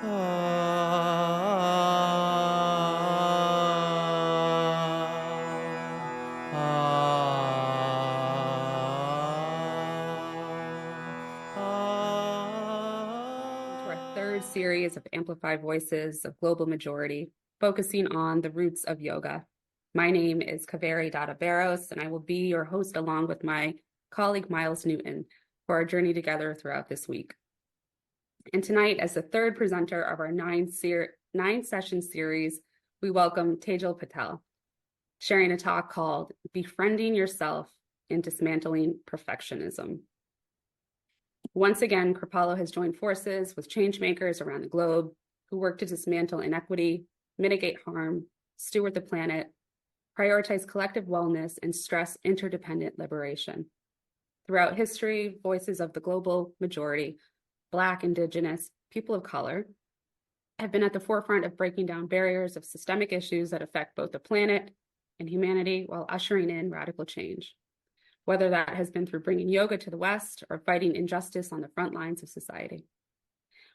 Our third series of Amplify Voices of Global Majority, focusing on the roots of yoga. My name is Kaveri Dada-Barros, and I will be your host along with my colleague Miles Newton for our journey together throughout this week. And tonight, as the third presenter of our nine-session series, we welcome Tejal Patel, sharing a talk called Befriending Yourself in Dismantling Perfectionism. Once again, Kripalu has joined forces with changemakers around the globe who work to dismantle inequity, mitigate harm, steward the planet, prioritize collective wellness, and stress interdependent liberation. Throughout history, voices of the global majority, Black, Indigenous, people of color, have been at the forefront of breaking down barriers of systemic issues that affect both the planet and humanity while ushering in radical change. Whether that has been through bringing yoga to the West or fighting injustice on the front lines of society.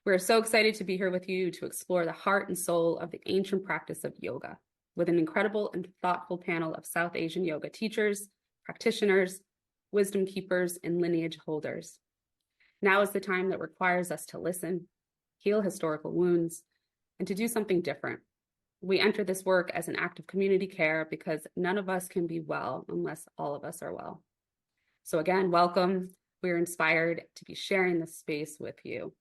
We're so excited to be here with you to explore the heart and soul of the ancient practice of yoga with an incredible and thoughtful panel of South Asian yoga teachers, practitioners, wisdom keepers, and lineage holders. Now is the time that requires us to listen, heal historical wounds, and to do something different. We enter this work as an act of community care because none of us can be well unless all of us are well. So again, welcome. We're inspired to be sharing this space with you.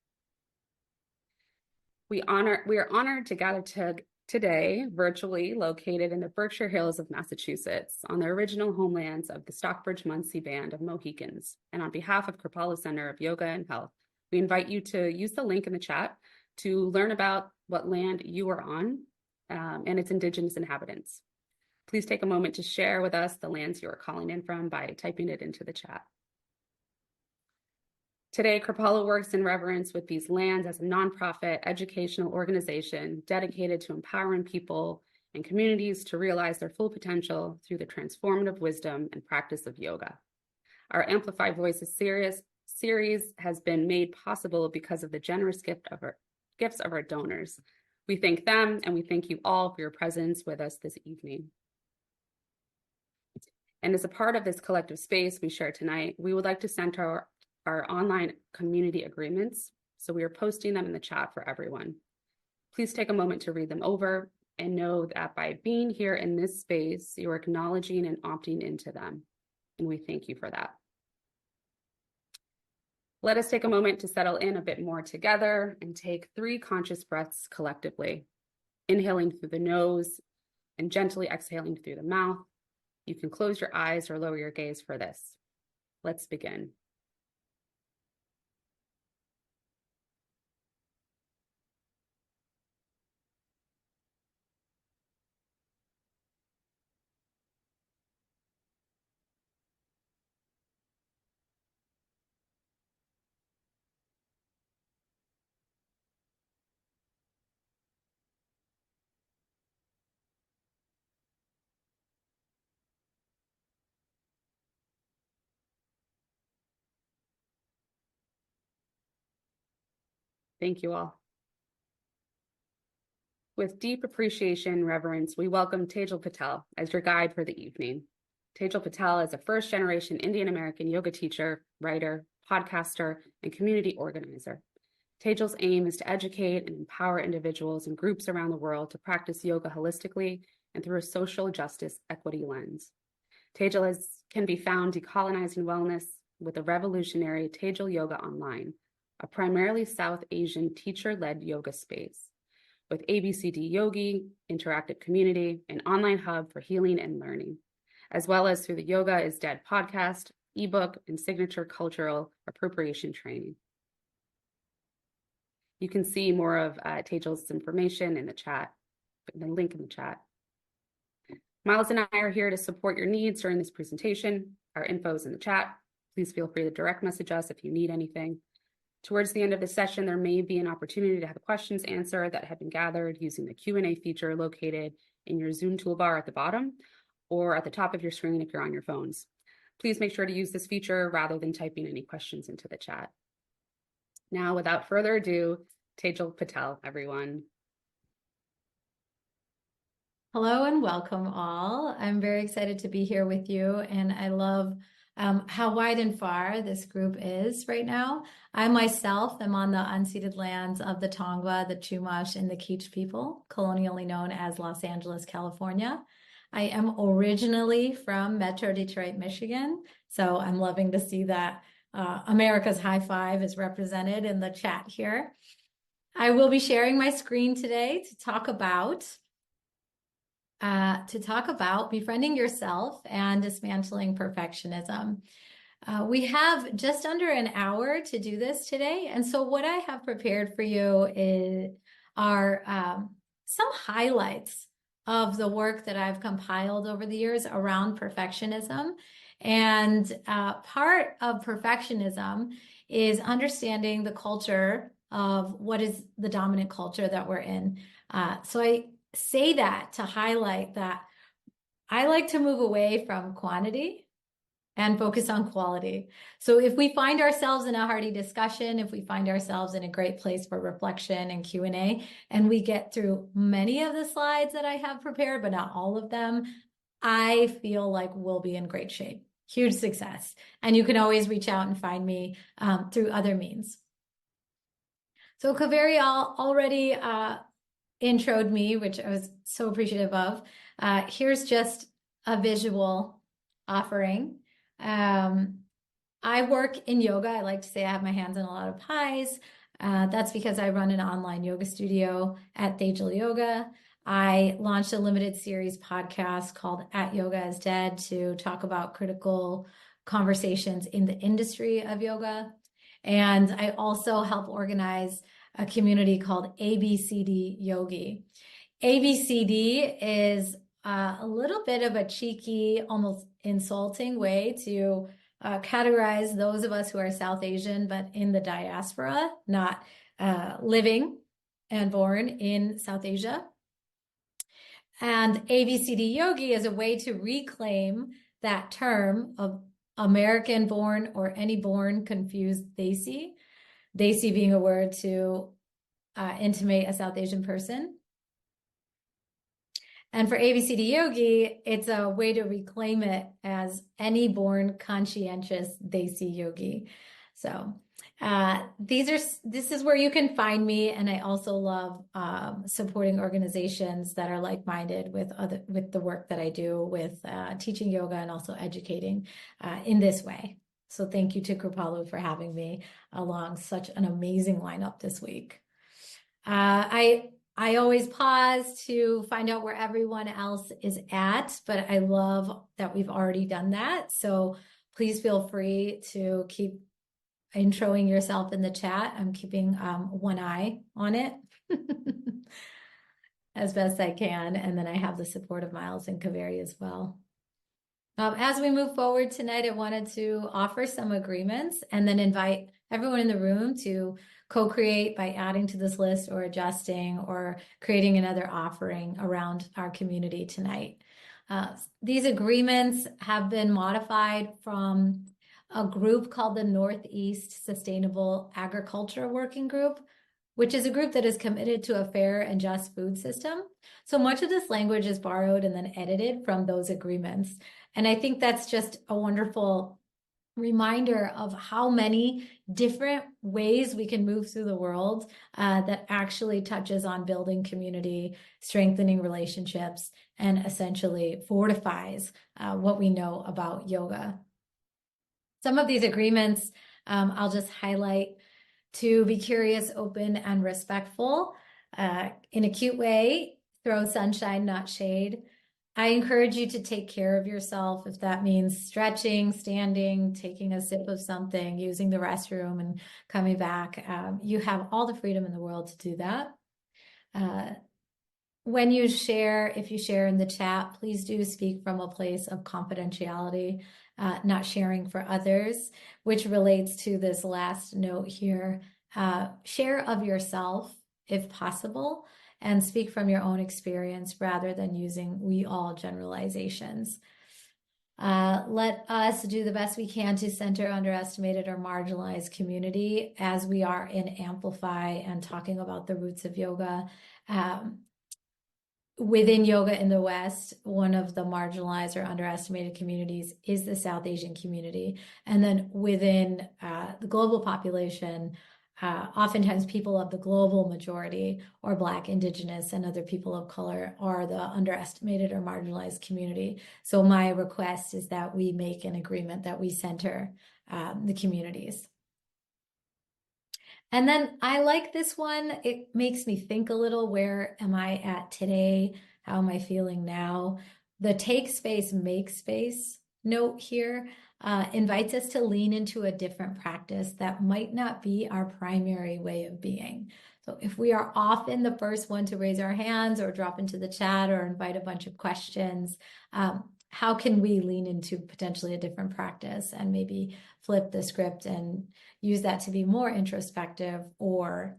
We are honored to gather today virtually located in the Berkshire Hills of Massachusetts on the original homelands of the Stockbridge-Munsee Band of Mohicans. And on behalf of Kripalu Center of Yoga and Health, we invite you to use the link in the chat to learn about what land you are on and its indigenous inhabitants. Please take a moment to share with us the lands you are calling in from by typing it into the chat. Today, Kripalu works in reverence with these lands as a nonprofit educational organization dedicated to empowering people and communities to realize their full potential through the transformative wisdom and practice of yoga. Our Amplify Voices series has been made possible because of the generous gifts of our donors. We thank them and we thank you all for your presence with us this evening. And as a part of this collective space we share tonight, we would like to center our online community agreements. So we are posting them in the chat for everyone. Please take a moment to read them over and know that by being here in this space, you are acknowledging and opting into them. And we thank you for that. Let us take a moment to settle in a bit more together and take 3 conscious breaths collectively, inhaling through the nose and gently exhaling through the mouth. You can close your eyes or lower your gaze for this. Let's begin. Thank you all. With deep appreciation and reverence, we welcome Tejal Patel as your guide for the evening. Tejal Patel is a first-generation Indian-American yoga teacher, writer, podcaster, and community organizer. Tejal's aim is to educate and empower individuals and groups around the world to practice yoga holistically and through a social justice equity lens. Tejal can be found decolonizing wellness with the revolutionary Tejal Yoga Online, a primarily South Asian teacher-led yoga space with ABCD Yogi, interactive community, an online hub for healing and learning, as well as through the Yoga is Dead podcast, ebook, and signature cultural appropriation training. You can see more of Tejal's information in the chat, the link in the chat. Miles and I are here to support your needs during this presentation. Our info is in the chat. Please feel free to direct message us if you need anything. Towards the end of the session, there may be an opportunity to have questions answered that have been gathered using the Q&A feature located in your Zoom toolbar at the bottom or at the top of your screen if you're on your phones. Please make sure to use this feature rather than typing any questions into the chat. Now, without further ado, Tejal Patel, everyone. Hello and welcome all. I'm very excited to be here with you, and I love how wide and far this group is right now. I myself am on the unceded lands of the Tongva, the Chumash, and the Kizh people, colonially known as Los Angeles, California. I am originally from Metro Detroit, Michigan, so I'm loving to see that America's High Five is represented in the chat here. I will be sharing my screen today to talk about befriending yourself and dismantling perfectionism. We have just under an hour to do this today. And so what I have prepared for you are some highlights of the work that I've compiled over the years around perfectionism. And part of perfectionism is understanding the culture of what is the dominant culture that we're in. So I say that to highlight that I like to move away from quantity and focus on quality. So if we find ourselves in a hearty discussion, if we find ourselves in a great place for reflection and Q&A, and we get through many of the slides that I have prepared, but not all of them, I feel like we'll be in great shape. Huge success. And you can always reach out and find me through other means. So Kaveri already introed me, which I was so appreciative of. Here's just a visual offering. I work in yoga. I like to say I have my hands in a lot of pies. That's because I run an online yoga studio at Tejal Yoga. I launched a limited series podcast called At Yoga is Dead to talk about critical conversations in the industry of yoga. And I also help organize a community called ABCD Yogi. ABCD is a little bit of a cheeky, almost insulting way to categorize those of us who are South Asian, but in the diaspora, not living and born in South Asia. And ABCD Yogi is a way to reclaim that term of American born or any born confused Desi. Desi being a word to intimate a South Asian person. And for ABCD Yogi, it's a way to reclaim it as any born conscientious Desi Yogi. So this is where you can find me, and I also love supporting organizations that are like-minded with the work that I do with teaching yoga and also educating in this way. So thank you to Kripalu for having me along such an amazing lineup this week. I always pause to find out where everyone else is at, but I love that we've already done that. So please feel free to keep introing yourself in the chat. I'm keeping one eye on it as best I can. And then I have the support of Miles and Kaveri as well. As we move forward tonight, I wanted to offer some agreements and then invite everyone in the room to co-create by adding to this list or adjusting or creating another offering around our community tonight. These agreements have been modified from a group called the Northeast Sustainable Agriculture Working Group, which is a group that is committed to a fair and just food system. So much of this language is borrowed and then edited from those agreements. And I think that's just a wonderful reminder of how many different ways we can move through the world that actually touches on building community, strengthening relationships, and essentially fortifies what we know about yoga. Some of these agreements I'll just highlight: to be curious, open, and respectful. In a cute way, throw sunshine, not shade. I encourage you to take care of yourself, if that means stretching, standing, taking a sip of something, using the restroom, and coming back. You have all the freedom in the world to do that. When you share, if you share in the chat, please do speak from a place of confidentiality, not sharing for others, which relates to this last note here. Share of yourself, if possible, and speak from your own experience rather than using we all generalizations. Let us do the best we can to center underestimated or marginalized community as we are in Amplify and talking about the roots of yoga. Within yoga in the West, one of the marginalized or underestimated communities is the South Asian community. And then within the global population, oftentimes people of the global majority or Black, Indigenous, and other people of color are the underestimated or marginalized community. So my request is that we make an agreement that we center the communities. And then I like this one. It makes me think a little, where am I at today? How am I feeling now? The take space, make space note here invites us to lean into a different practice that might not be our primary way of being. So if we are often the first one to raise our hands or drop into the chat or invite a bunch of questions, how can we lean into potentially a different practice and maybe flip the script and use that to be more introspective, or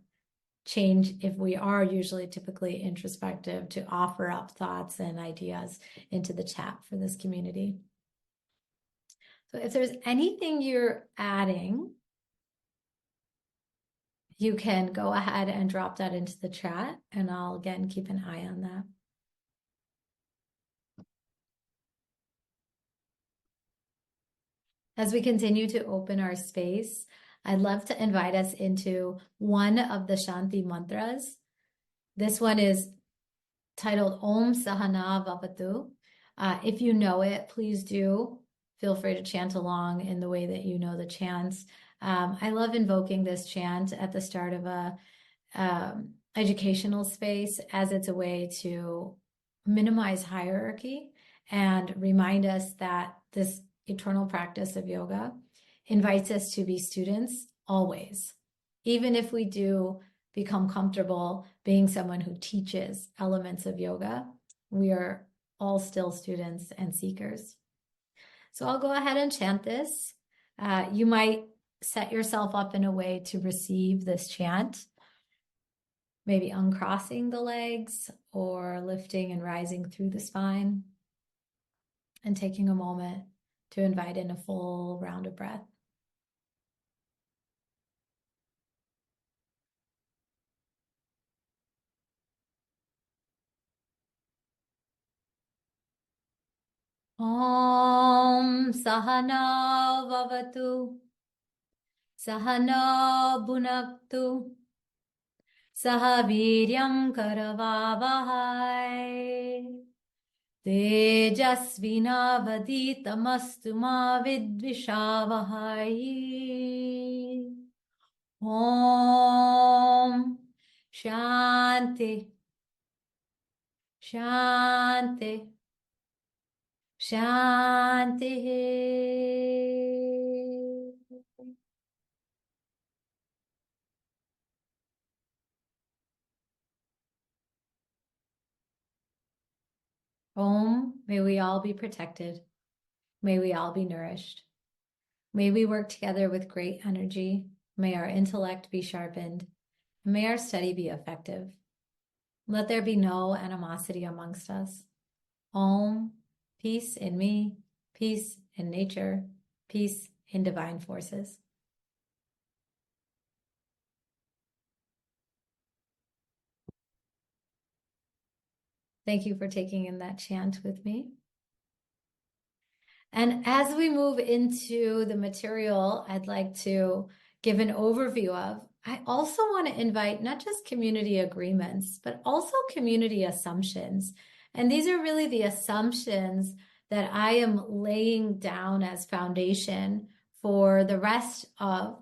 change, if we are usually typically introspective, to offer up thoughts and ideas into the chat for this community. So if there's anything you're adding, you can go ahead and drop that into the chat, and I'll again keep an eye on that. As we continue to open our space, I'd love to invite us into one of the Shanti mantras. This one is titled Om Sahana Vavatu. If you know it, please do feel free to chant along in the way that you know the chants. I love invoking this chant at the start of a educational space, as it's a way to minimize hierarchy and remind us that this eternal practice of yoga invites us to be students always. Even if we do become comfortable being someone who teaches elements of yoga, we are all still students and seekers. So I'll go ahead and chant this. You might set yourself up in a way to receive this chant, maybe uncrossing the legs or lifting and rising through the spine, and taking a moment to invite in a full round of breath. Om Sahana Vavatu, Sahana Bhunaktu, Saha Viryam Karavavahai, Tejasvinavaditamastu ma vidvishavahai. Om Shanti, Shanti, Shanti. Om, may we all be protected. May we all be nourished. May we work together with great energy. May our intellect be sharpened. May our study be effective. Let there be no animosity amongst us. Om, peace in me, peace in nature, peace in divine forces. Thank you for taking in that chant with me. And as we move into the material, I'd like to give an overview of, I also want to invite not just community agreements, but also community assumptions. And these are really the assumptions that I am laying down as foundation for the rest of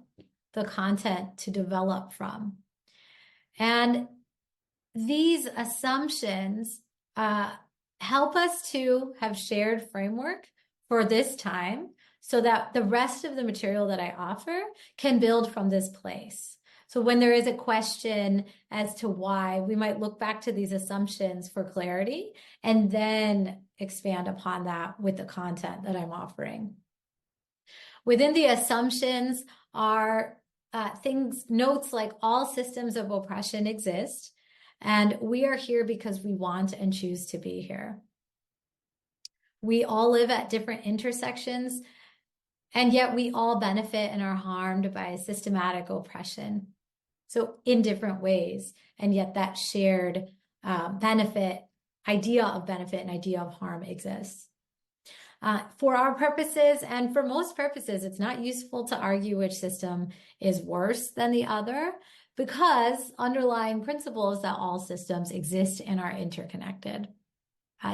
the content to develop from. And these assumptions help us to have shared framework for this time, so that the rest of the material that I offer can build from this place. So when there is a question as to why, we might look back to these assumptions for clarity and then expand upon that with the content that I'm offering. Within the assumptions are notes like all systems of oppression exist, and we are here because we want and choose to be here. We all live at different intersections, and yet we all benefit and are harmed by systematic oppression. So in different ways, and yet that shared benefit, idea of benefit and idea of harm exists. For our purposes, and for most purposes, it's not useful to argue which system is worse than the other, because underlying principle is that all systems exist and are interconnected.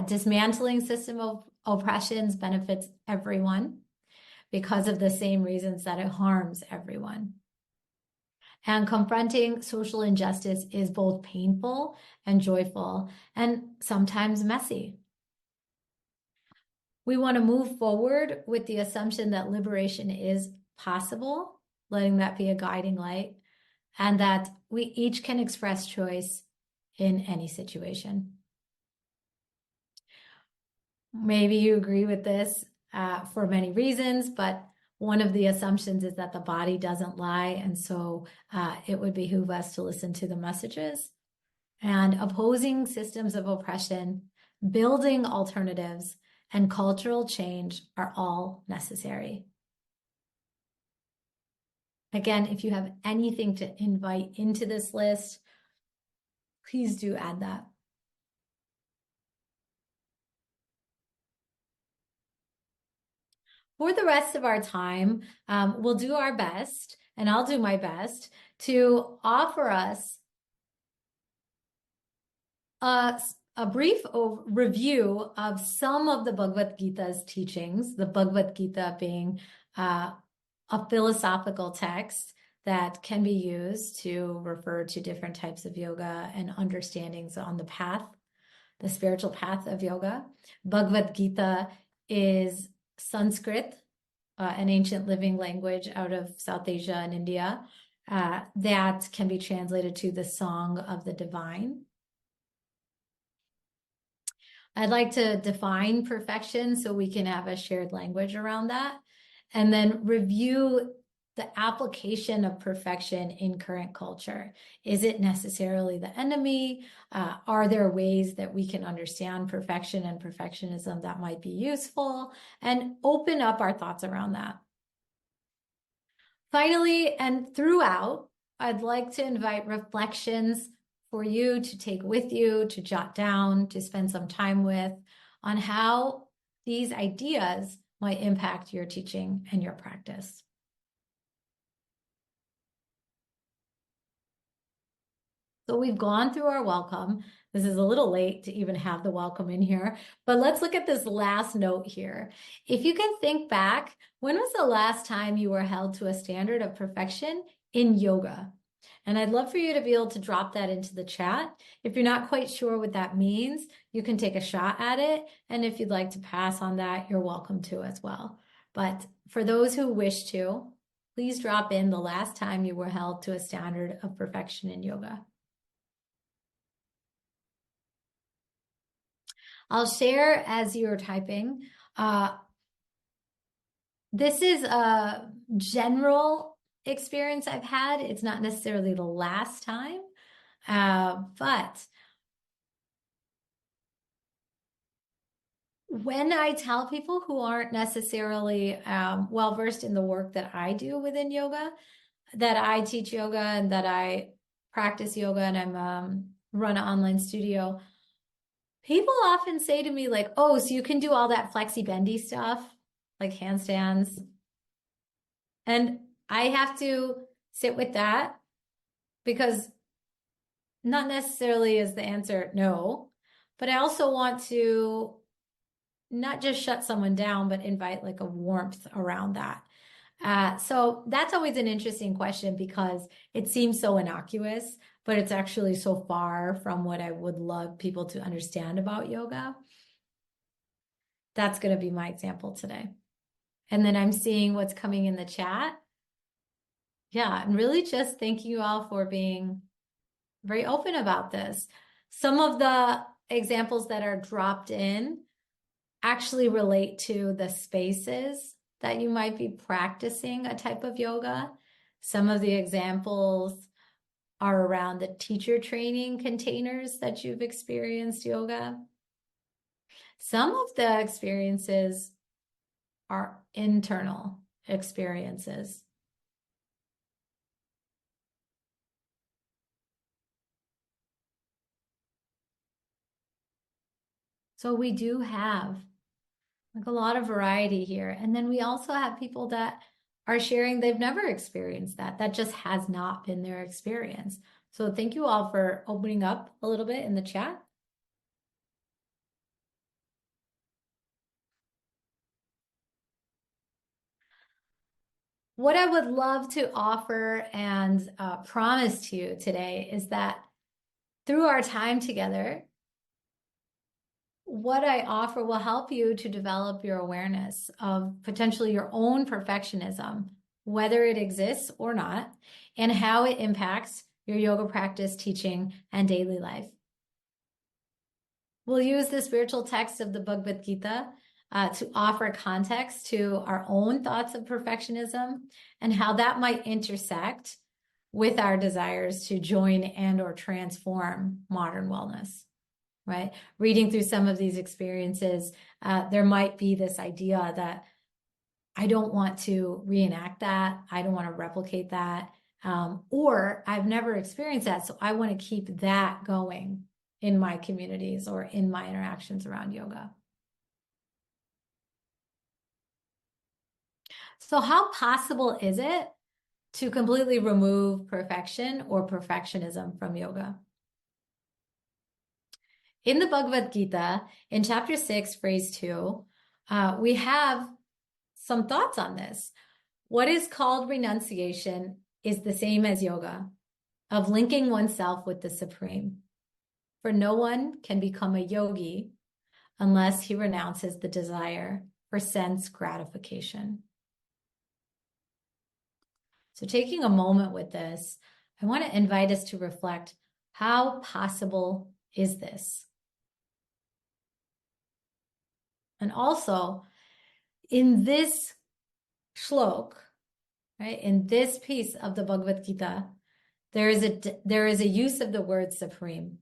Dismantling system of oppressions benefits everyone because of the same reasons that it harms everyone. And confronting social injustice is both painful and joyful, and sometimes messy. We want to move forward with the assumption that liberation is possible, letting that be a guiding light, and that we each can express choice in any situation. Maybe you agree with this for many reasons, but one of the assumptions is that the body doesn't lie, and so it would behoove us to listen to the messages. And opposing systems of oppression, building alternatives, and cultural change are all necessary. Again, if you have anything to invite into this list, please do add that. For the rest of our time, we'll do our best, and I'll do my best, to offer us a brief review of some of the Bhagavad Gita's teachings, the Bhagavad Gita being a philosophical text that can be used to refer to different types of yoga and understandings on the path, the spiritual path of yoga. Bhagavad Gita is Sanskrit, an ancient living language out of South Asia and India, that can be translated to the Song of the Divine. I'd like to define perfection so we can have a shared language around that, and then review the application of perfection in current culture. Is it necessarily the enemy? Are there ways that we can understand perfection and perfectionism that might be useful? And open up our thoughts around that. Finally, and throughout, I'd like to invite reflections for you to take with you, to jot down, to spend some time with, on how these ideas might impact your teaching and your practice. So we've gone through our welcome. This is a little late to even have the welcome in here, but let's look at this last note here. If you can think back, when was the last time you were held to a standard of perfection in yoga? And I'd love for you to be able to drop that into the chat. If you're not quite sure what that means, you can take a shot at it. And if you'd like to pass on that, you're welcome to as well. But for those who wish to, please drop in the last time you were held to a standard of perfection in yoga. I'll share as you're typing. This is a general experience I've had. It's not necessarily the last time, but when I tell people who aren't necessarily well-versed in the work that I do within yoga, that I teach yoga and that I practice yoga and I'm run an online studio, people often say to me like, oh, so you can do all that flexy bendy stuff, like handstands. And I have to sit with that because not necessarily is the answer no, but I also want to not just shut someone down, but invite like a warmth around that. So that's always an interesting question because it seems so innocuous, but it's actually so far from what I would love people to understand about yoga. That's going to be my example today. And then I'm seeing what's coming in the chat. Yeah, and really just thank you all for being very open about this. Some of the examples that are dropped in actually relate to the spaces that you might be practicing a type of yoga. Some of the examples are around the teacher training containers that you've experienced yoga. Some of the experiences are internal experiences. So we do have like a lot of variety here. And then we also have people that are sharing they've never experienced that. That just has not been their experience. So thank you all for opening up a little bit in the chat. What I would love to offer and promise to you today is that through our time together, what I offer will help you to develop your awareness of potentially your own perfectionism, whether it exists or not, and how it impacts your yoga practice, teaching, and daily life. We'll use the spiritual text of the Bhagavad Gita to offer context to our own thoughts of perfectionism and how that might intersect with our desires to join and or transform modern wellness, right? Reading through some of these experiences, there might be this idea that I don't want to reenact that. I don't want to replicate that. Or I've never experienced that, so I want to keep that going in my communities or in my interactions around yoga. So how possible is it to completely remove perfection or perfectionism from yoga? In the Bhagavad Gita, in chapter 6, phrase 2, we have some thoughts on this. What is called renunciation is the same as yoga, of linking oneself with the Supreme. For no one can become a yogi unless he renounces the desire for sense gratification. So taking a moment with this, I want to invite us to reflect, how possible is this? And also, in this shlok, right, in this piece of the Bhagavad Gita, there is a use of the word supreme.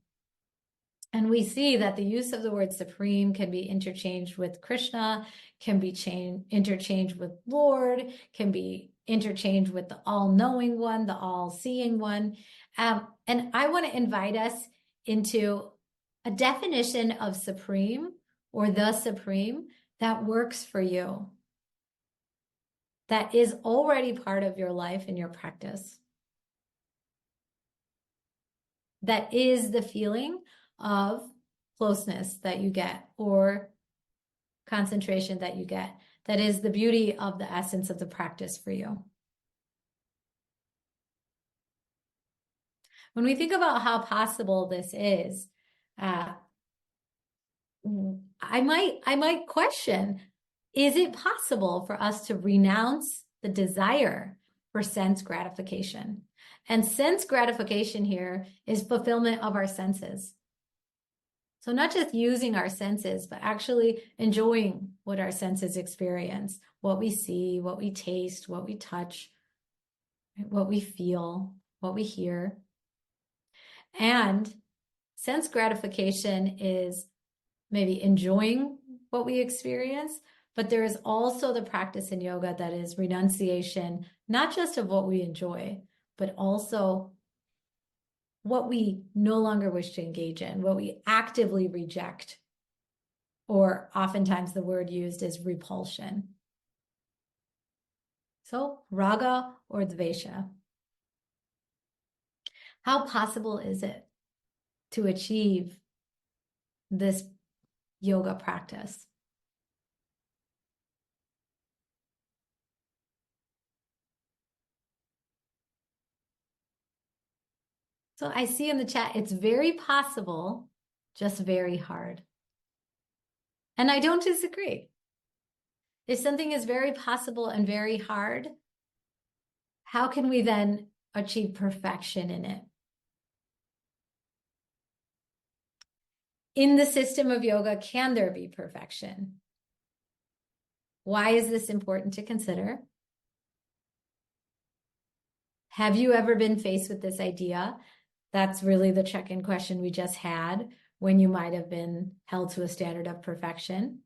And we see that the use of the word supreme can be interchanged with Krishna, can be interchanged with Lord, can be interchanged with the all-knowing one, the all-seeing one. And I want to invite us into a definition of supreme or the supreme that works for you, that is already part of your life and your practice, that is the feeling of closeness that you get or concentration that you get, that is the beauty of the essence of the practice for you. When we think about how possible this is, I might question, is it possible for us to renounce the desire for sense gratification? And sense gratification here is fulfillment of our senses. So not just using our senses, but actually enjoying what our senses experience, what we see, what we taste, what we touch, what we feel, what we hear. And sense gratification is maybe enjoying what we experience, but there is also the practice in yoga that is renunciation, not just of what we enjoy, but also what we no longer wish to engage in, what we actively reject, or oftentimes the word used is repulsion. So raga or dvesha. How possible is it to achieve this yoga practice? So I see in the chat, it's very possible, just very hard. And I don't disagree. If something is very possible and very hard, how can we then achieve perfection in it? In the system of yoga, can there be perfection? Why is this important to consider? Have you ever been faced with this idea? That's really the check-in question we just had, when you might have been held to a standard of perfection.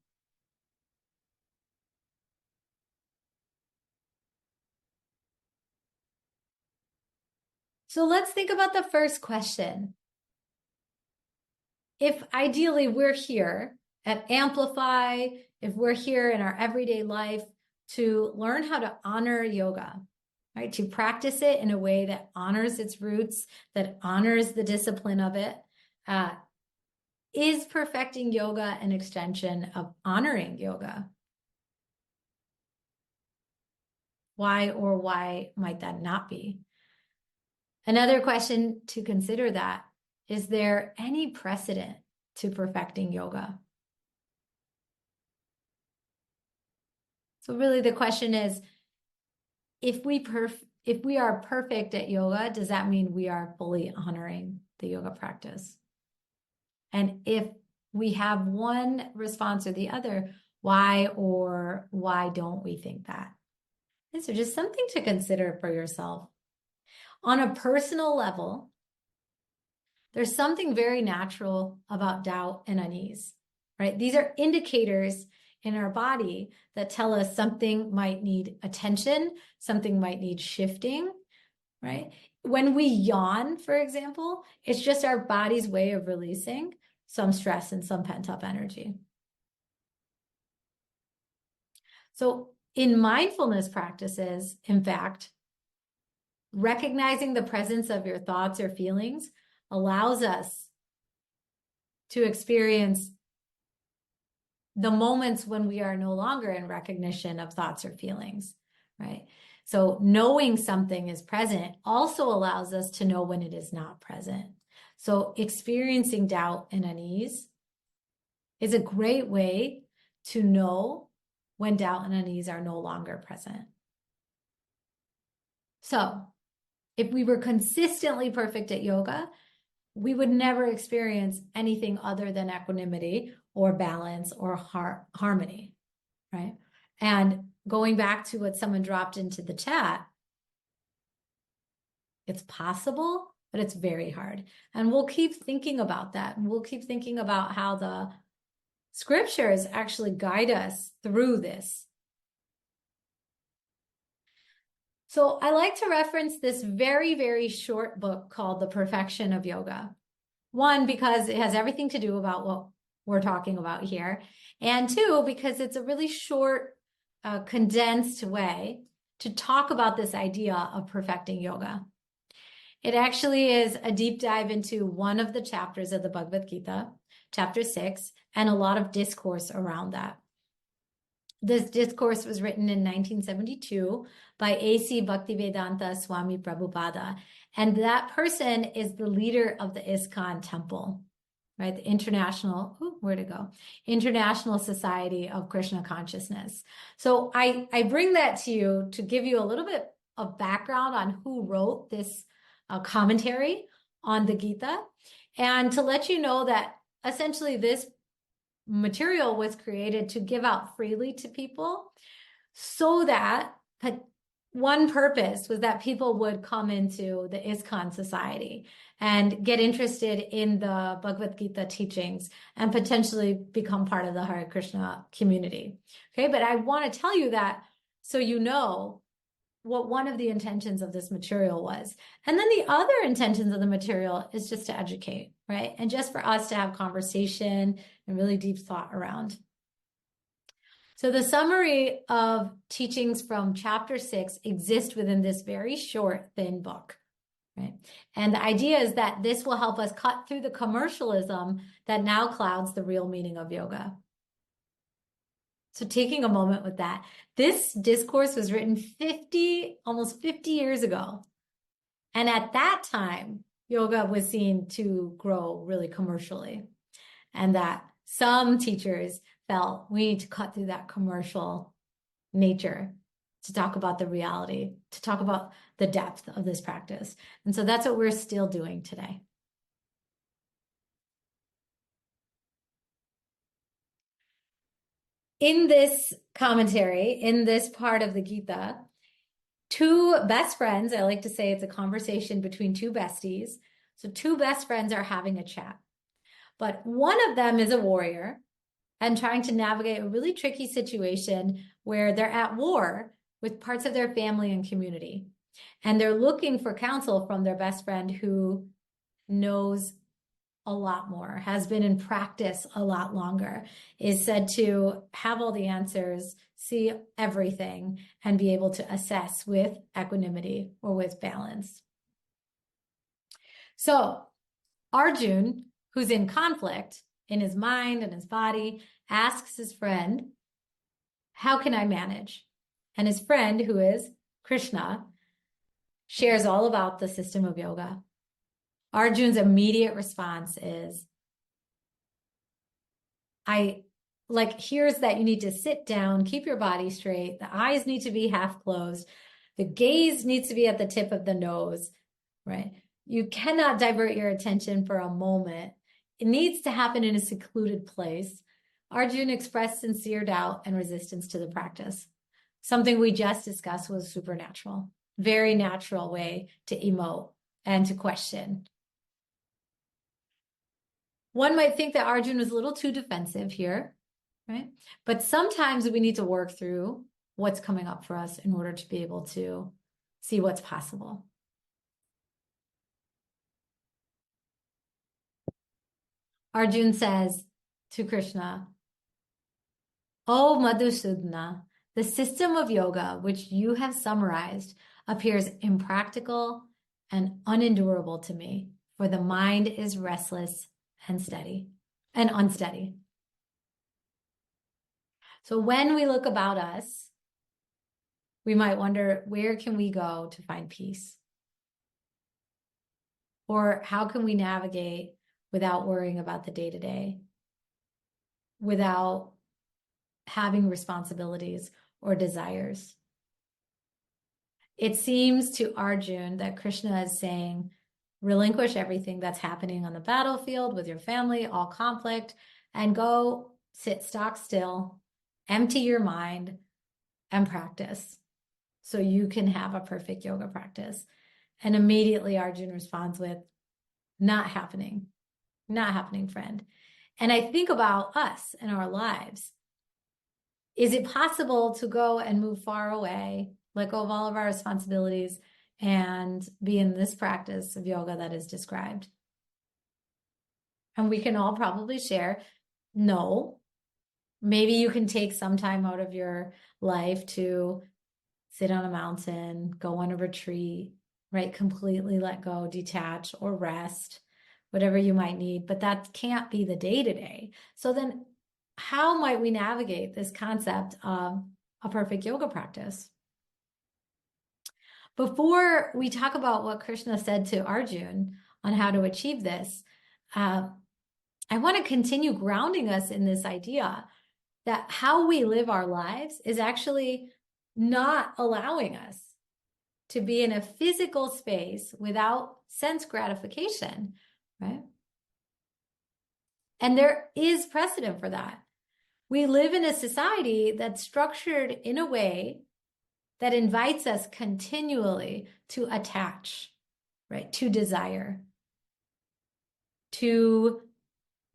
So let's think about the first question. If ideally we're here at Amplify, if we're here in our everyday life to learn how to honor yoga, right? To practice it in a way that honors its roots, that honors the discipline of it, is perfecting yoga an extension of honoring yoga? Why or why might that not be? Another question to consider that, is there any precedent to perfecting yoga? So really the question is, if we are perfect at yoga, does that mean we are fully honoring the yoga practice? And if we have one response or the other, why or why don't we think that? And so just something to consider for yourself. On a personal level, there's something very natural about doubt and unease, right? These are indicators in our body that tell us something might need attention, something might need shifting, right? When we yawn, for example, it's just our body's way of releasing some stress and some pent-up energy. So in mindfulness practices, in fact, recognizing the presence of your thoughts or feelings allows us to experience the moments when we are no longer in recognition of thoughts or feelings, right? So knowing something is present also allows us to know when it is not present. So experiencing doubt and unease is a great way to know when doubt and unease are no longer present. So if we were consistently perfect at yoga, we would never experience anything other than equanimity or balance or harmony, right? And going back to what someone dropped into the chat, it's possible, but it's very hard. And we'll keep thinking about that. And we'll keep thinking about how the scriptures actually guide us through this. So I like to reference this very, very short book called The Perfection of Yoga. One, because it has everything to do about what we're talking about here. And two, because it's a really short, condensed way to talk about this idea of perfecting yoga. It actually is a deep dive into one of the chapters of the Bhagavad Gita, chapter 6, and a lot of discourse around that. This discourse was written in 1972 by A.C. Bhaktivedanta Swami Prabhupada. And that person is the leader of the ISKCON temple, right? The International Society of Krishna Consciousness. So I bring that to you to give you a little bit of background on who wrote this commentary on the Gita, and to let you know that essentially this material was created to give out freely to people, so that one purpose was that people would come into the ISKCON society and get interested in the Bhagavad Gita teachings and potentially become part of the Hare Krishna community. Okay, but I want to tell you that so you know what one of the intentions of this material was. And then the other intentions of the material is just to educate, right? And just for us to have conversation and really deep thought around. So the summary of teachings from chapter 6 exist within this very short, thin book, right? And the idea is that this will help us cut through the commercialism that now clouds the real meaning of yoga. So taking a moment with that, this discourse was written almost 50 years ago. And at that time, yoga was seen to grow really commercially. And that some teachers felt we need to cut through that commercial nature to talk about the reality, to talk about the depth of this practice. And so that's what we're still doing today. In this commentary, in this part of the Gita, two best friends, I like to say it's a conversation between two besties. So two best friends are having a chat. But one of them is a warrior and trying to navigate a really tricky situation where they're at war with parts of their family and community. And they're looking for counsel from their best friend who knows a lot more, has been in practice a lot longer, is said to have all the answers, see everything, and be able to assess with equanimity or with balance. So Arjun, who's in conflict in his mind and his body, asks his friend, how can I manage? And his friend, who is Krishna, shares all about the system of yoga. Arjun's immediate response is, here's that you need to sit down, keep your body straight, the eyes need to be half closed, the gaze needs to be at the tip of the nose, right? You cannot divert your attention for a moment. It needs to happen in a secluded place. Arjun expressed sincere doubt and resistance to the practice. Something we just discussed was supernatural, very natural way to emote and to question. One might think that Arjun was a little too defensive here, right? But sometimes we need to work through what's coming up for us in order to be able to see what's possible. Arjun says to Krishna, "Oh Madhusudana, the system of yoga which you have summarized appears impractical and unendurable to me, for the mind is restless and unsteady." So when we look about us, we might wonder, where can we go to find peace? Or how can we navigate without worrying about the day-to-day, without having responsibilities or desires? It seems to Arjun that Krishna is saying, relinquish everything that's happening on the battlefield with your family, all conflict, and go sit stock still, empty your mind, and practice so you can have a perfect yoga practice. And immediately Arjun responds with, not happening, friend. And I think about us and our lives. Is it possible to go and move far away, let go of all of our responsibilities, and be in this practice of yoga that is described? And we can all probably share, no. Maybe you can take some time out of your life to sit on a mountain, go on a retreat, right? Completely let go, detach, or rest, whatever you might need. But that can't be the day-to-day. So then how might we navigate this concept of a perfect yoga practice? Before we talk about what Krishna said to Arjun on how to achieve this, I want to continue grounding us in this idea that how we live our lives is actually not allowing us to be in a physical space without sense gratification, right? And there is precedent for that. We live in a society that's structured in a way that invites us continually to attach, right? To desire, to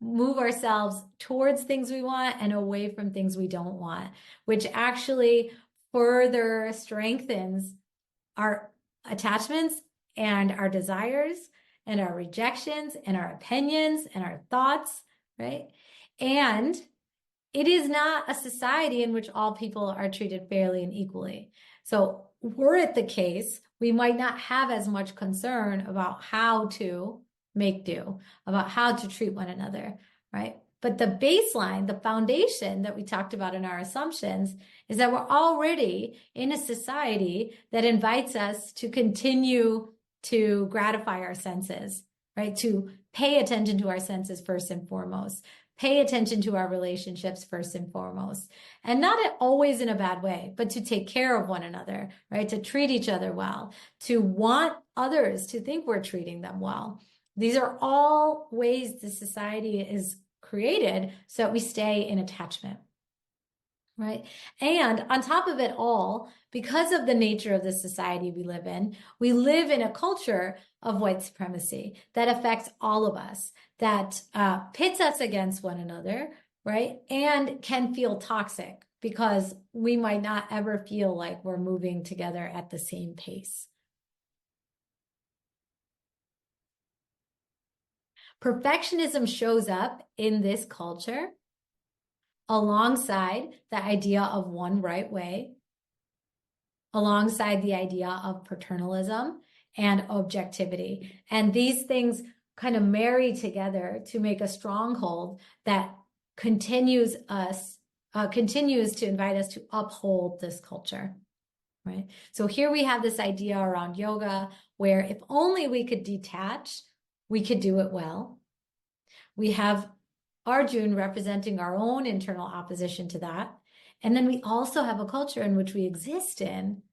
move ourselves towards things we want and away from things we don't want, which actually further strengthens our attachments and our desires and our rejections and our opinions and our thoughts, right? And it is not a society in which all people are treated fairly and equally. So were it the case, we might not have as much concern about how to make do, about how to treat one another, right? But the baseline, the foundation that we talked about in our assumptions is that we're already in a society that invites us to continue to gratify our senses, right? To pay attention to our senses first and foremost, pay attention to our relationships first and foremost, and not always in a bad way, but to take care of one another, right? To treat each other well, to want others to think we're treating them well. These are all ways the society is created so that we stay in attachment. right? And on top of it all, because of the nature of the society we live in a culture of white supremacy that affects all of us, that pits us against one another, right? And can feel toxic because we might not ever feel like we're moving together at the same pace. Perfectionism shows up in this culture alongside the idea of one right way, alongside the idea of paternalism and objectivity. And these things kind of marry together to make a stronghold that continues to invite us to uphold this culture, right? So here we have this idea around yoga where if only we could detach, we could do it well. We have Arjun representing our own internal opposition to that. And then we also have a culture in which we exist in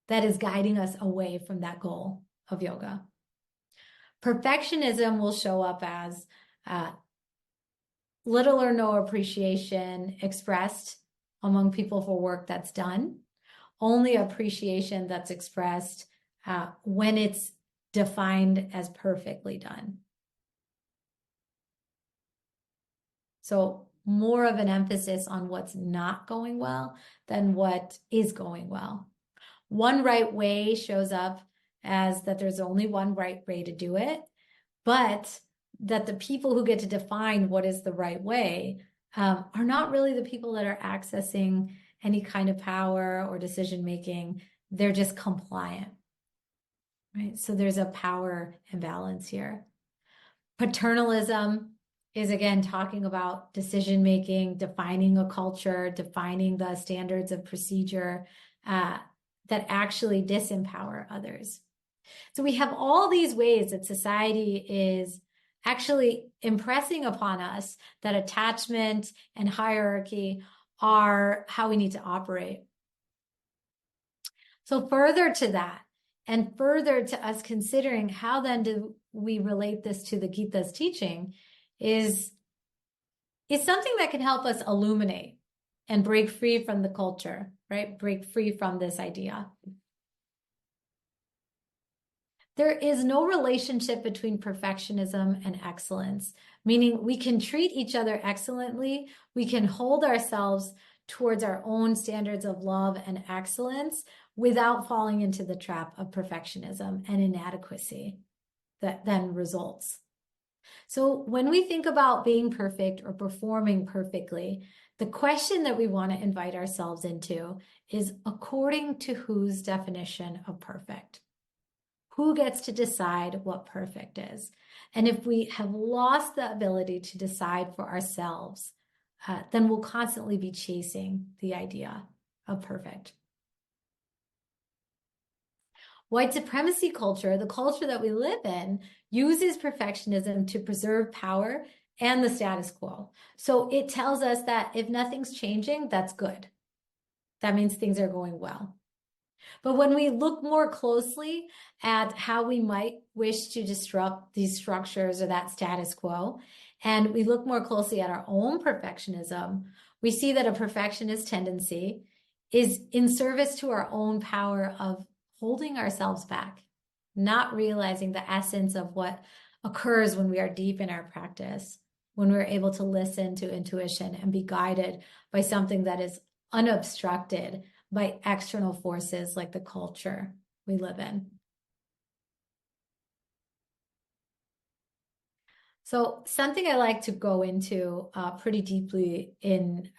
that is guiding us away from that goal of yoga. Perfectionism will show up as little or no appreciation expressed among people for work that's done, only appreciation that's expressed when it's defined as perfectly done. So more of an emphasis on what's not going well than what is going well. One right way shows up as that there's only one right way to do it, but that the people who get to define what is the right way are not really the people that are accessing any kind of power or decision making. They're just compliant, right? So there's a power imbalance here. Paternalism is again talking about decision making, defining a culture, defining the standards of procedure that actually disempower others. So we have all these ways that society is actually impressing upon us that attachment and hierarchy are how we need to operate. So further to that, and further to us considering how then do we relate this to the Gita's teaching is something that can help us illuminate and break free from the culture, right? Break free from this idea. There is no relationship between perfectionism and excellence, meaning we can treat each other excellently. We can hold ourselves towards our own standards of love and excellence without falling into the trap of perfectionism and inadequacy that then results. So when we think about being perfect or performing perfectly, the question that we want to invite ourselves into is according to whose definition of perfect? Who gets to decide what perfect is? And if we have lost the ability to decide for ourselves, then we'll constantly be chasing the idea of perfect. White supremacy culture, the culture that we live in, uses perfectionism to preserve power and the status quo. So it tells us that if nothing's changing, that's good. That means things are going well. But when we look more closely at how we might wish to disrupt these structures or that status quo, and we look more closely at our own perfectionism, we see that a perfectionist tendency is in service to our own power of holding ourselves back, not realizing the essence of what occurs when we are deep in our practice, when we're able to listen to intuition and be guided by something that is unobstructed by external forces like the culture we live in. So something I like to go into pretty deeply in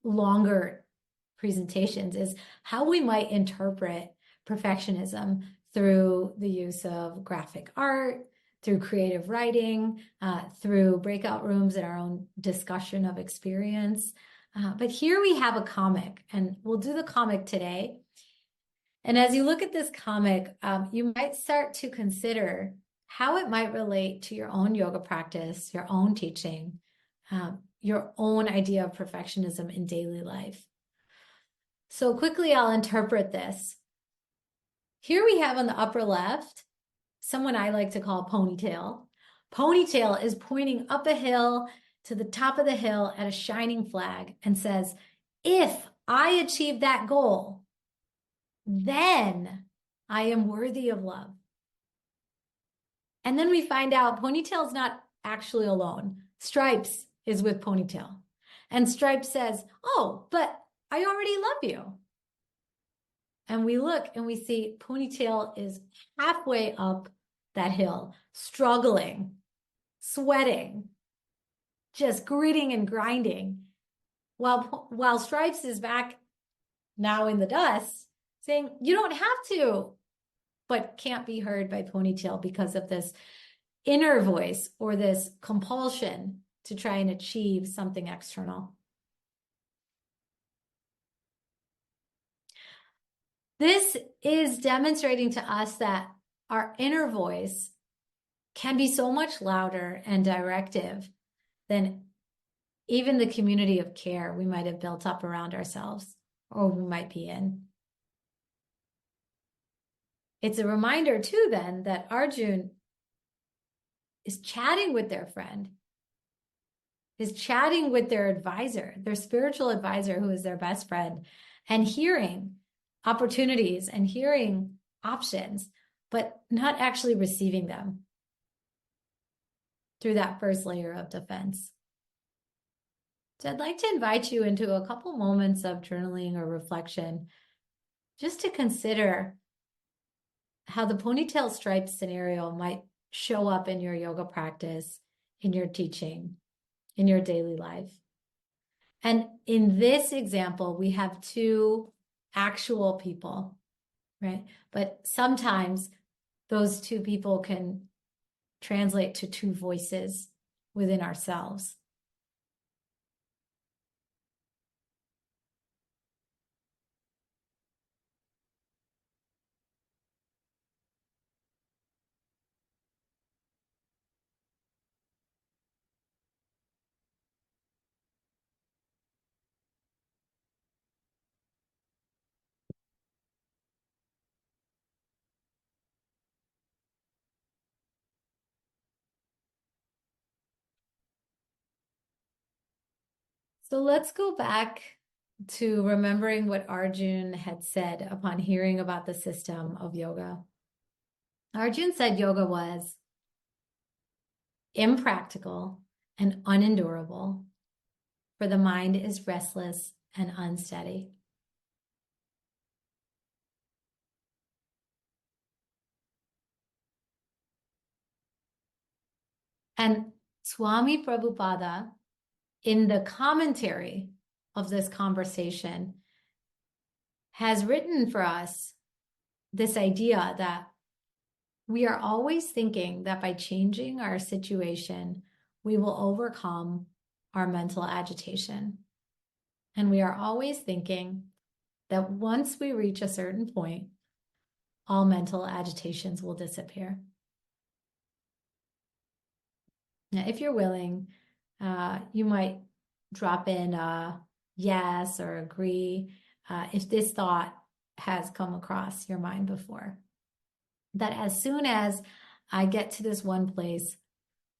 longer presentations is how we might interpret perfectionism through the use of graphic art, through creative writing, through breakout rooms and our own discussion of experience. But here we have a comic, and we'll do the comic today. And as you look at this comic, you might start to consider how it might relate to your own yoga practice, your own teaching, your own idea of perfectionism in daily life. So quickly, I'll interpret this. Here we have on the upper left, someone I like to call Ponytail. Ponytail is pointing up a hill to the top of the hill at a shining flag and says, if I achieve that goal, then I am worthy of love. And then we find out Ponytail's not actually alone. Stripes is with Ponytail. And Stripes says, oh, but I already love you. And we look and we see Ponytail is halfway up that hill, struggling, sweating, just gritting and grinding, while Stripes is back now in the dust saying, you don't have to, but can't be heard by Ponytail because of this inner voice or this compulsion to try and achieve something external. This is demonstrating to us that our inner voice can be so much louder and directive than even the community of care we might have built up around ourselves or we might be in. It's a reminder too then that Arjun is chatting with their friend, is chatting with their advisor, their spiritual advisor who is their best friend, and hearing opportunities and hearing options, but not actually receiving them through that first layer of defense. So I'd like to invite you into a couple moments of journaling or reflection just to consider how the ponytail stripe scenario might show up in your yoga practice, in your teaching, in your daily life. And in this example, we have two actual people, right? But sometimes those two people can translate to two voices within ourselves. So let's go back to remembering what Arjun had said upon hearing about the system of yoga. Arjun said yoga was impractical and unendurable, for the mind is restless and unsteady. And Swami Prabhupada, in the commentary of this conversation, has written for us this idea that we are always thinking that by changing our situation, we will overcome our mental agitation. And we are always thinking that once we reach a certain point, all mental agitations will disappear. Now, if you're willing, you might drop in a yes or agree if this thought has come across your mind before. That as soon as I get to this one place,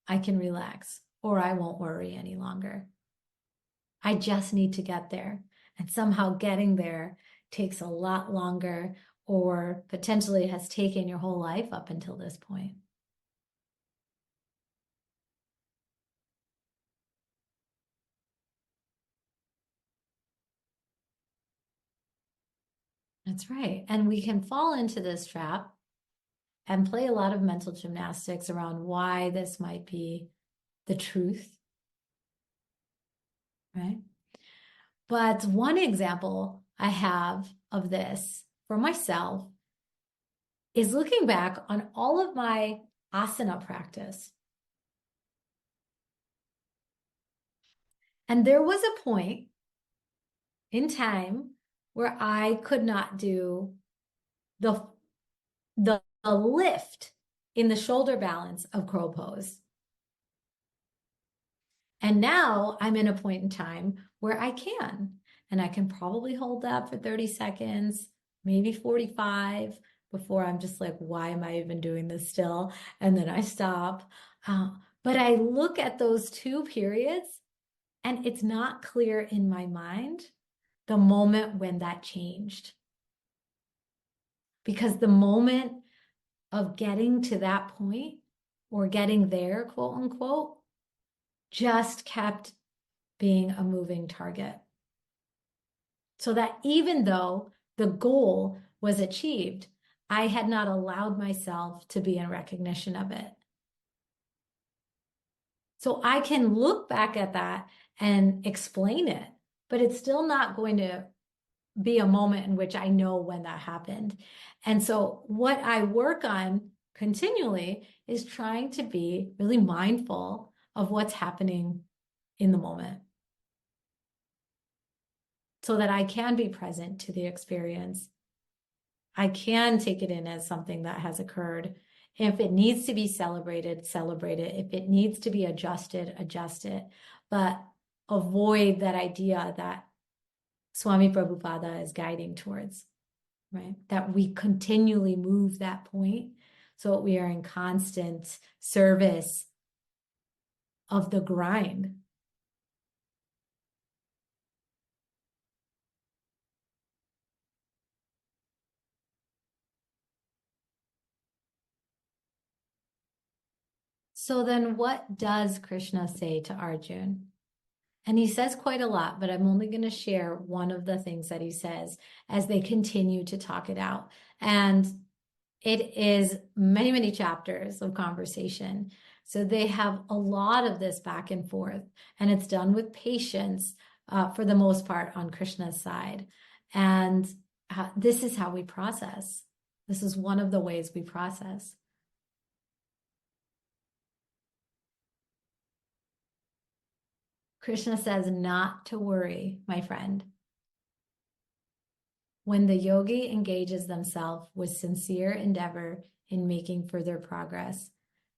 I can relax or I won't worry any longer. I just need to get there. And somehow getting there takes a lot longer or potentially has taken your whole life up until this point. That's right. And we can fall into this trap and play a lot of mental gymnastics around why this might be the truth, right? But one example I have of this for myself is looking back on all of my asana practice. And there was a point in time where I could not do the lift in the shoulder balance of crow pose. And now I'm in a point in time where I can, and I can probably hold that for 30 seconds, maybe 45 before I'm just like, why am I even doing this still? And then I stop. But I look at those two periods and it's not clear in my mind the moment when that changed. Because the moment of getting to that point or getting there, quote unquote, just kept being a moving target. So that even though the goal was achieved, I had not allowed myself to be in recognition of it. So I can look back at that and explain it, but it's still not going to be a moment in which I know when that happened. And so what I work on continually is trying to be really mindful of what's happening in the moment so that I can be present to the experience. I can take it in as something that has occurred. If it needs to be celebrated, celebrate it. If it needs to be adjusted, adjust it. But avoid that idea that Swami Prabhupada is guiding towards, right? That we continually move that point so we are in constant service of the grind. So then what does Krishna say to Arjun? And he says quite a lot, but I'm only going to share one of the things that he says as they continue to talk it out. And it is many, many chapters of conversation. So they have a lot of this back and forth, and it's done with patience for the most part on Krishna's side. And this is how we process. This is one of the ways we process. Krishna says not to worry, my friend. When the yogi engages themselves with sincere endeavor in making further progress,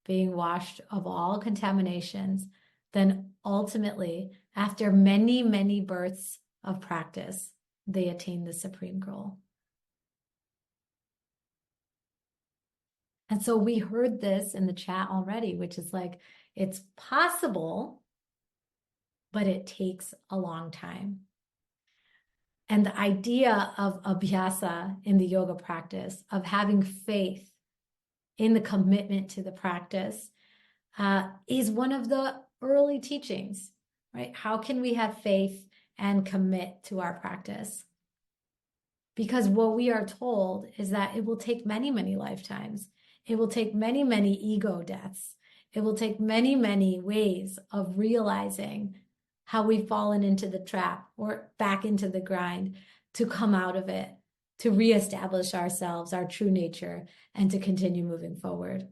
being washed of all contaminations, then ultimately, after many, many births of practice, they attain the supreme goal. And so we heard this in the chat already, which is like, it's possible, but it takes a long time. And the idea of abhyasa in the yoga practice, of having faith in the commitment to the practice, is one of the early teachings, right? How can we have faith and commit to our practice? Because what we are told is that it will take many, many lifetimes. It will take many, many ego deaths. It will take many, many ways of realizing how we've fallen into the trap or back into the grind to come out of it, to reestablish ourselves, our true nature, and to continue moving forward.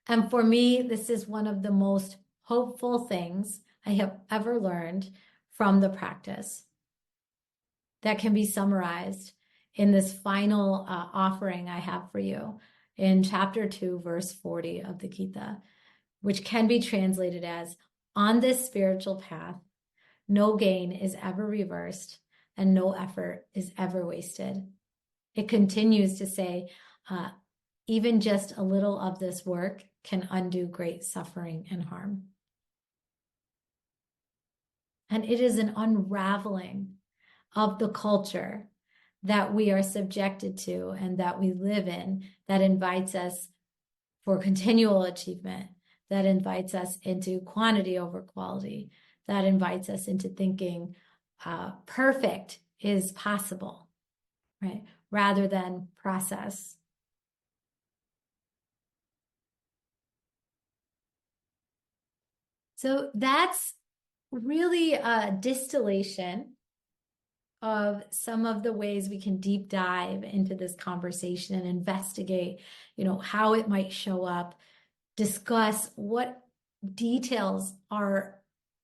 And for me, this is one of the most hopeful things I have ever learned from the practice that can be summarized in this final offering I have for you in chapter 2, verse 40 of the Gita, which can be translated as, on this spiritual path, no gain is ever reversed and no effort is ever wasted. It continues to say, even just a little of this work can undo great suffering and harm. And it is an unraveling of the culture that we are subjected to and that we live in that invites us for continual achievement, that invites us into quantity over quality, that invites us into thinking perfect is possible, right? Rather than process. So that's really a distillation of some of the ways we can deep dive into this conversation and investigate, how it might show up, discuss what details are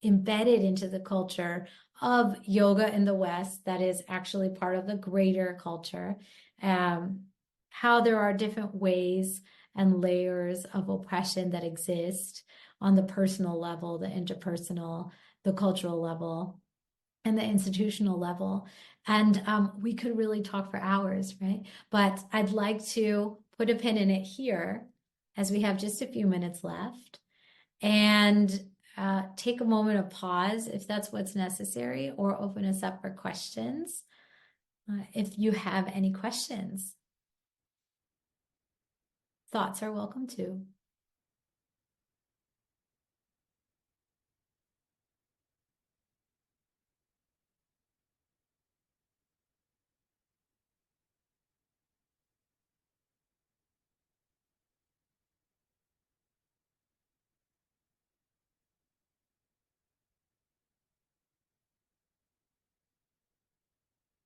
embedded into the culture of yoga in the West that is actually part of the greater culture, how there are different ways and layers of oppression that exist on the personal level, the interpersonal, the cultural level, and the institutional level. And we could really talk for hours, right? But I'd like to put a pin in it here as we have just a few minutes left. And take a moment of pause if that's what's necessary, or open us up for questions if you have any questions. Thoughts are welcome too.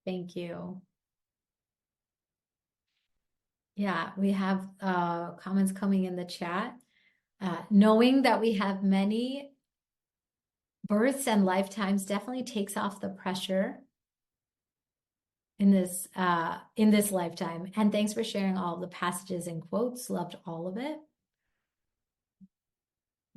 Thank you. Yeah, we have comments coming in the chat. Knowing that we have many births and lifetimes definitely takes off the pressure in this lifetime. And thanks for sharing all of the passages and quotes. Loved all of it.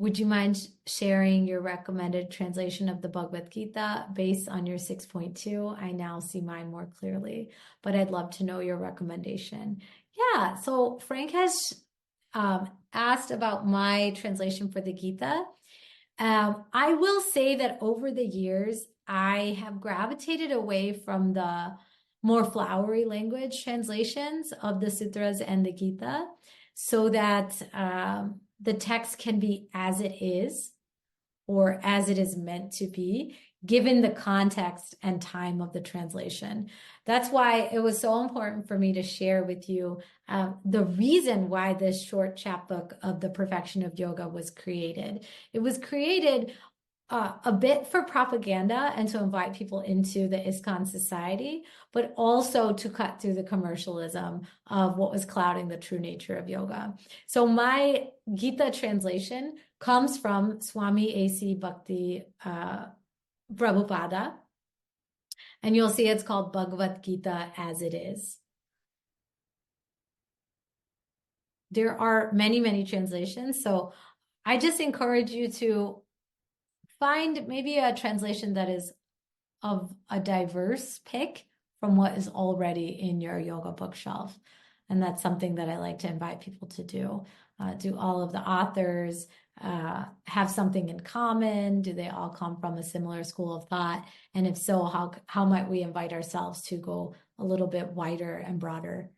Would you mind sharing your recommended translation of the Bhagavad Gita based on your 6.2? I now see mine more clearly, but I'd love to know your recommendation. Yeah, so Frank has asked about my translation for the Gita. I will say that over the years, I have gravitated away from the more flowery language translations of the sutras and the Gita, so that the text can be as it is, or as it is meant to be, given the context and time of the translation. That's why it was so important for me to share with you the reason why this short chapbook of the Perfection of Yoga was created. It was created a bit for propaganda and to invite people into the ISKCON society, but also to cut through the commercialism of what was clouding the true nature of yoga. So my Gita translation comes from Swami A.C. Bhakti Prabhupada, and you'll see it's called Bhagavad Gita as it is. There are many, many translations, so I just encourage you to find maybe a translation that is of a diverse pick from what is already in your yoga bookshelf. And that's something that I like to invite people to do. Do all of the authors have something in common? Do they all come from a similar school of thought? And if so, how might we invite ourselves to go a little bit wider and broader?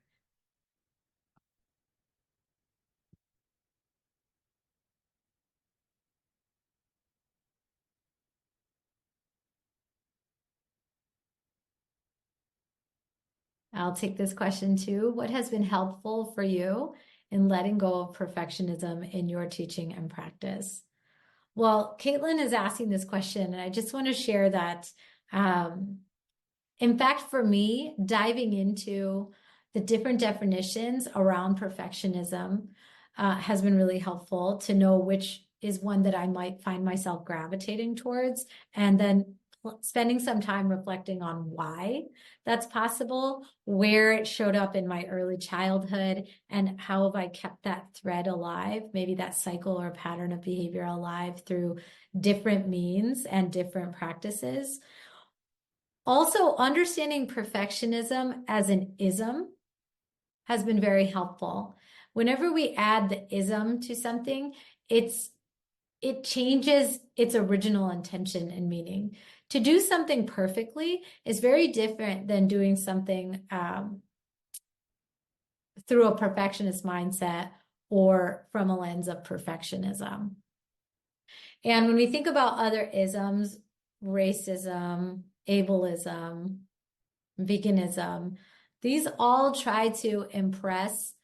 I'll take this question too. What has been helpful for you in letting go of perfectionism in your teaching and practice? Well, Caitlin is asking this question, and I just want to share that, in fact, for me, diving into the different definitions around perfectionism has been really helpful to know which is one that I might find myself gravitating towards, and then spending some time reflecting on why that's possible, where it showed up in my early childhood, and how have I kept that thread alive, maybe that cycle or pattern of behavior alive through different means and different practices. Also, understanding perfectionism as an ism has been very helpful. Whenever we add the ism to something, it changes its original intention and meaning. To do something perfectly is very different than doing something through a perfectionist mindset or from a lens of perfectionism. And when we think about other isms, racism, ableism, veganism, these all try to impress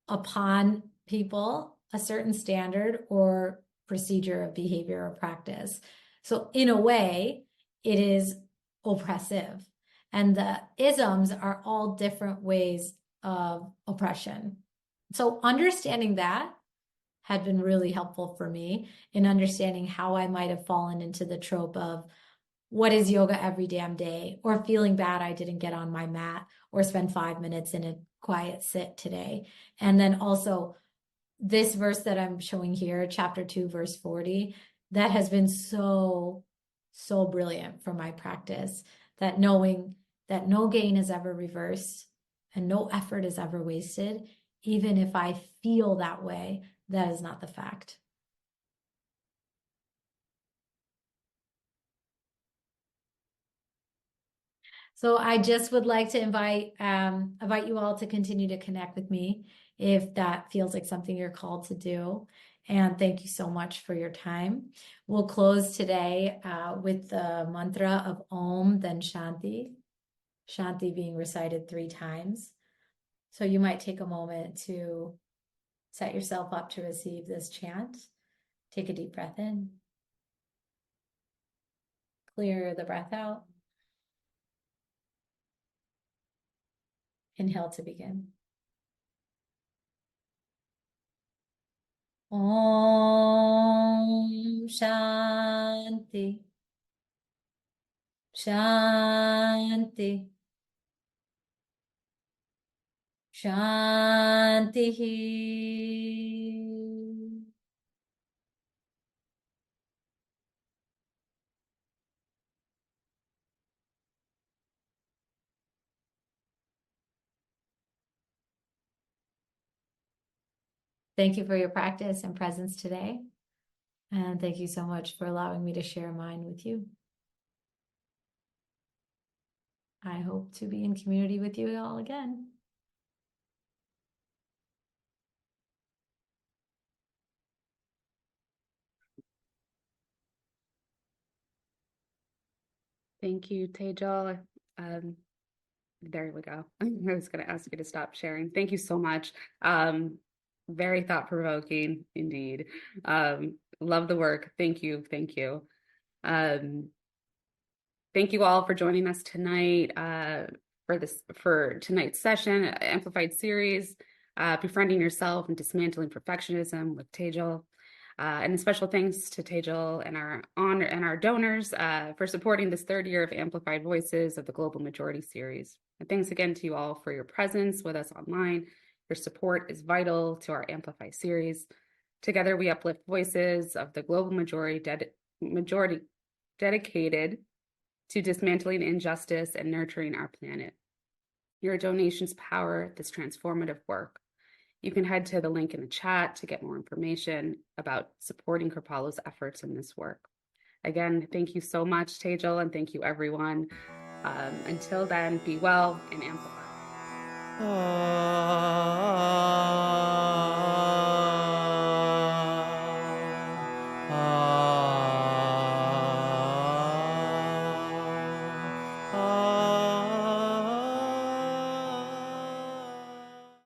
upon people a certain standard or procedure of behavior or practice. So in a way, it is oppressive. And the isms are all different ways of oppression. So understanding that had been really helpful for me in understanding how I might have fallen into the trope of what is yoga every damn day, or feeling bad I didn't get on my mat or spend 5 minutes in a quiet sit today. And then also this verse that I'm showing here, chapter 2, verse 40, that has been so brilliant for my practice, that knowing that no gain is ever reversed and no effort is ever wasted, even if I feel that way, that is not the fact. So I just would like to invite you all to continue to connect with me if that feels like something you're called to do. And thank you so much for your time. We'll close today with the mantra of Om, then Shanti. Shanti being recited 3 times. So you might take a moment to set yourself up to receive this chant. Take a deep breath in. Clear the breath out. Inhale to begin. Om Shanti. Shanti. Shanti. Thank you for your practice and presence today. And thank you so much for allowing me to share mine with you. I hope to be in community with you all again. Thank you, Tejal. There we go. I was going to ask you to stop sharing. Thank you so much. Very thought-provoking indeed. Love the work. Thank you. Thank you. Thank you all for joining us tonight for tonight's session, Amplified series, Befriending Yourself and Dismantling Perfectionism with Tejal. And a special thanks to Tejal and our donors for supporting this 3rd year of Amplified Voices of the Global Majority series. And thanks again to you all for your presence with us online. Your support is vital to our Amplify series. Together, we uplift voices of the global majority dedicated to dismantling injustice and nurturing our planet. Your donations power this transformative work. You can head to the link in the chat to get more information about supporting Kripalu's efforts in this work. Again, thank you so much, Tejal, and thank you, everyone. Until then, be well and amplify.